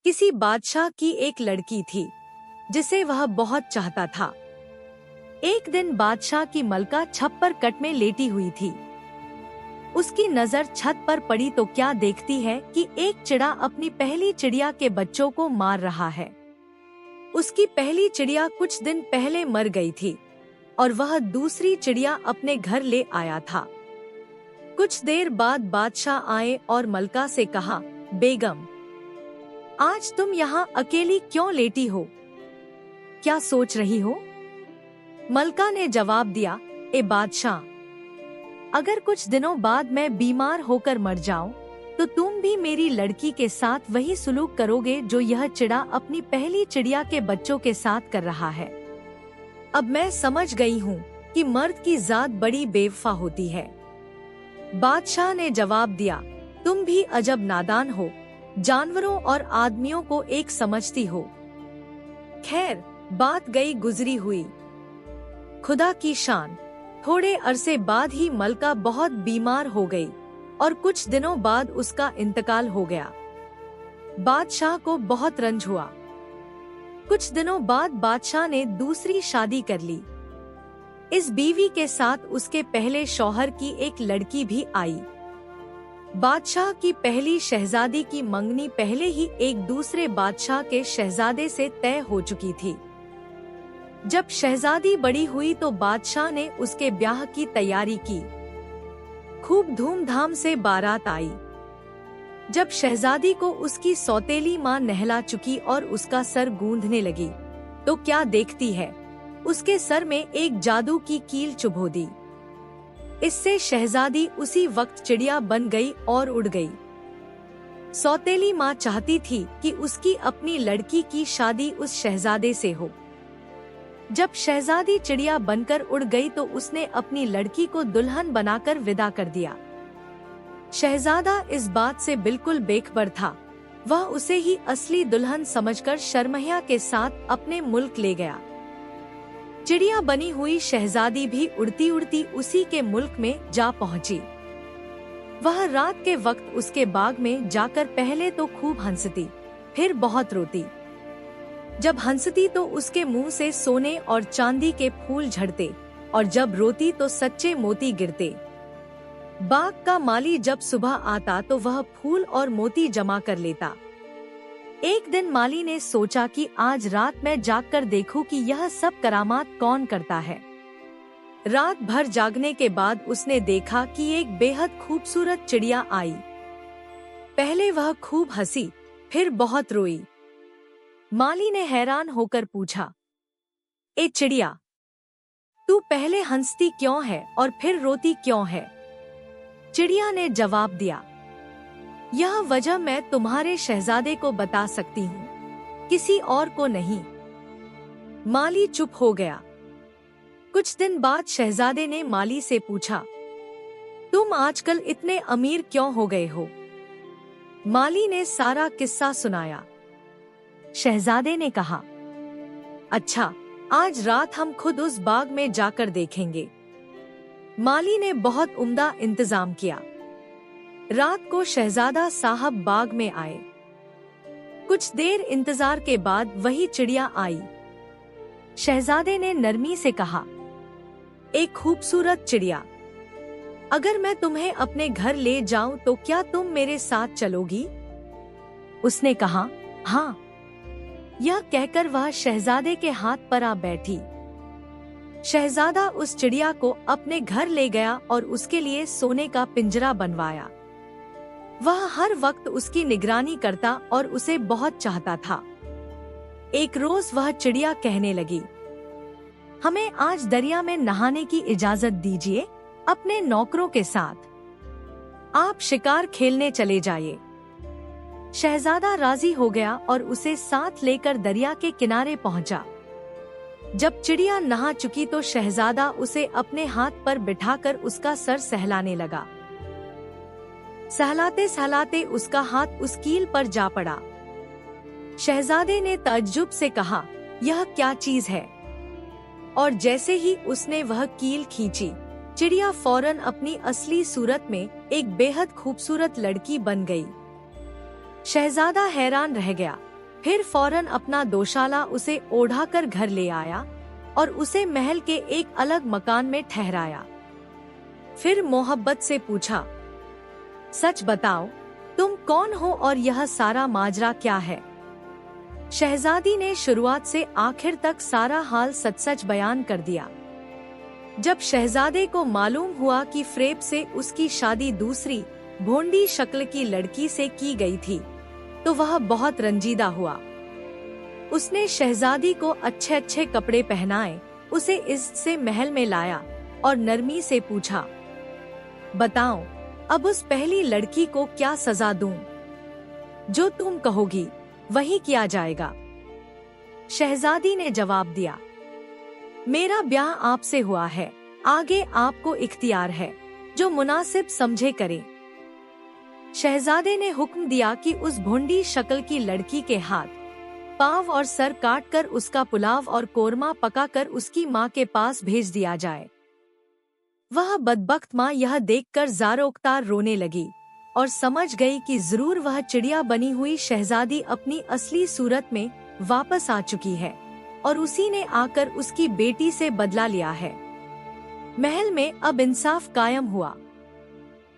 किसी बादशाह की एक लड़की थी जिसे वह बहुत चाहता था। एक दिन बादशाह की मलका छप्पर कट में लेटी हुई थी। उसकी नजर छत पर पड़ी तो क्या देखती है कि एक चिड़ा अपनी पहली चिड़िया के बच्चों को मार रहा है। उसकी पहली चिड़िया कुछ दिन पहले मर गई थी और वह दूसरी चिड़िया अपने घर ले आया था। कुछ देर बाद बादशाह आए और मलका से कहा, बेगम, आज तुम यहाँ अकेली क्यों लेटी हो? क्या सोच रही हो? मलका ने जवाब दिया, ए बादशाह, अगर कुछ दिनों बाद मैं बीमार होकर मर जाऊं, तो तुम भी मेरी लड़की के साथ वही सुलूक करोगे जो यह चिड़ा अपनी पहली चिड़िया के बच्चों के साथ कर रहा है। अब मैं समझ गई हूँ कि मर्द की जात बड़ी बेवफा होती है। बादशाह ने जवाब दिया, तुम भी अजब नादान हो, जानवरों और आदमियों को एक समझती हो। खैर, बात गई गुजरी हुई। खुदा की शान, थोड़े अरसे बाद ही मलका बहुत बीमार हो गई और कुछ दिनों बाद उसका इंतकाल हो गया। बादशाह को बहुत रंज हुआ। कुछ दिनों बाद बादशाह ने दूसरी शादी कर ली। इस बीवी के साथ उसके पहले शौहर की एक लड़की भी आई। बादशाह की पहली शहजादी की मंगनी पहले ही एक दूसरे बादशाह के शहजादे से तय हो चुकी थी। जब शहजादी बड़ी हुई तो बादशाह ने उसके ब्याह की तैयारी की। खूब धूमधाम से बारात आई। जब शहजादी को उसकी सौतेली माँ नहला चुकी और उसका सर गूंथने लगी, तो क्या देखती है, उसके सर में एक जादू की कील चुभो दी। इससे शहजादी उसी वक्त चिड़िया बन गई और उड़ गई। सौतेली माँ चाहती थी कि उसकी अपनी लड़की की शादी उस शहजादे से हो। जब शहजादी चिड़िया बनकर उड़ गई तो उसने अपनी लड़की को दुल्हन बनाकर विदा कर दिया। शहजादा इस बात से बिल्कुल बेखबर था। वह उसे ही असली दुल्हन समझकर शर्महिया के साथ अपने मुल्क ले गया। चिड़िया बनी हुई शहजादी भी उड़ती उड़ती उसी के मुल्क में जा पहुंची। वह रात के वक्त उसके बाग में जाकर पहले तो खूब हंसती, फिर बहुत रोती। जब हंसती तो उसके मुंह से सोने और चांदी के फूल झड़ते और जब रोती तो सच्चे मोती गिरते। बाग का माली जब सुबह आता तो वह फूल और मोती जमा कर लेता। एक दिन माली ने सोचा कि आज रात मैं जागकर देखूं कि यह सब करामात कौन करता है। रात भर जागने के बाद उसने देखा कि एक बेहद खूबसूरत चिड़िया आई। पहले वह खूब हंसी, फिर बहुत रोई। माली ने हैरान होकर पूछा, ए चिड़िया, तू पहले हंसती क्यों है और फिर रोती क्यों है? चिड़िया ने जवाब दिया, यह वजह मैं तुम्हारे शहजादे को बता सकती हूँ, किसी और को नहीं। माली चुप हो गया। कुछ दिन बाद शहजादे ने माली से पूछा, तुम आजकल इतने अमीर क्यों हो गए हो? माली ने सारा किस्सा सुनाया। शहजादे ने कहा, अच्छा, आज रात हम खुद उस बाग में जाकर देखेंगे। माली ने बहुत उम्दा इंतजाम किया। रात को शहजादा साहब बाग में आए। कुछ देर इंतजार के बाद वही चिड़िया आई। शहजादे ने नरमी से कहा, एक खूबसूरत चिड़िया, अगर मैं तुम्हें अपने घर ले जाऊं तो क्या तुम मेरे साथ चलोगी? उसने कहा, हाँ। यह कहकर वह शहजादे के हाथ पर आ बैठी। शहजादा उस चिड़िया को अपने घर ले गया और उसके लिए सोने का पिंजरा बनवाया। वह हर वक्त उसकी निगरानी करता और उसे बहुत चाहता था। एक रोज वह चिड़िया कहने लगी, हमें आज दरिया में नहाने की इजाजत दीजिए अपने नौकरों के साथ। आप शिकार खेलने चले जाइए। शहजादा राजी हो गया और उसे साथ लेकर दरिया के किनारे पहुंचा। जब चिड़िया नहा चुकी तो शहजादा उसे अपने हाथ पर बिठाकर उसका सर सहलाने लगा। सहलाते सहलाते उसका हाथ उस कील पर जा पड़ा। शहजादे ने ताज्जुब से कहा, यह क्या चीज है? और जैसे ही उसने वह कील खींची, चिड़िया फौरन अपनी असली सूरत में एक बेहद खूबसूरत लड़की बन गई। शहजादा हैरान रह गया। फिर फौरन अपना दोशाला उसे ओढ़ाकर घर ले आया और उसे महल के एक अलग मकान में ठहराया। फिर मोहब्बत से पूछा, सच बताओ, तुम कौन हो और यह सारा माजरा क्या है? शहजादी ने शुरुआत से आखिर तक सारा हाल सच सच बयान कर दिया। जब शहजादे को मालूम हुआ कि फ्रेब से उसकी शादी दूसरी भोंडी शक्ल की लड़की से की गई थी, तो वह बहुत रंजीदा हुआ। उसने शहजादी को अच्छे अच्छे कपड़े पहनाए, उसे इज्जत से महल में लाया और नरमी से पूछा, बताओ, अब उस पहली लड़की को क्या सजा दूं? जो तुम कहोगी वही किया जाएगा। शहजादी ने जवाब दिया, मेरा ब्याह आपसे हुआ है, आगे आपको इख्तियार है, जो मुनासिब समझे करें। शहजादे ने हुक्म दिया कि उस भोंडी शक्ल की लड़की के हाथ, पांव और सर काटकर उसका पुलाव और कोरमा पकाकर उसकी माँ के पास भेज दिया जाए। वह बदबख्त माँ यह देखकर ज़ारोक्तार रोने लगी और समझ गई कि जरूर वह चिड़िया बनी हुई शहजादी अपनी असली सूरत में वापस आ चुकी है और उसी ने आकर उसकी बेटी से बदला लिया है। महल में अब इंसाफ कायम हुआ।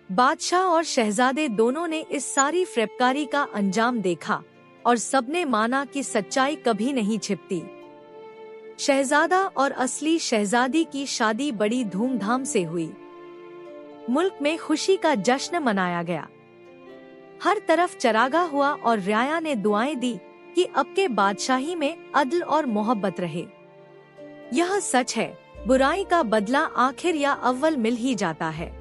बादशाह और शहजादे दोनों ने इस सारी फ्रेबकारी का अंजाम देखा और सबने माना कि सच्चाई कभी नहीं छिपती। शहजादा और असली शहजादी की शादी बड़ी धूमधाम से हुई। मुल्क में खुशी का जश्न मनाया गया। हर तरफ चरागा हुआ और रियाया ने दुआएं दी कि अब के बादशाही में अदल और मोहब्बत रहे। यह सच है, बुराई का बदला आखिर या अव्वल मिल ही जाता है।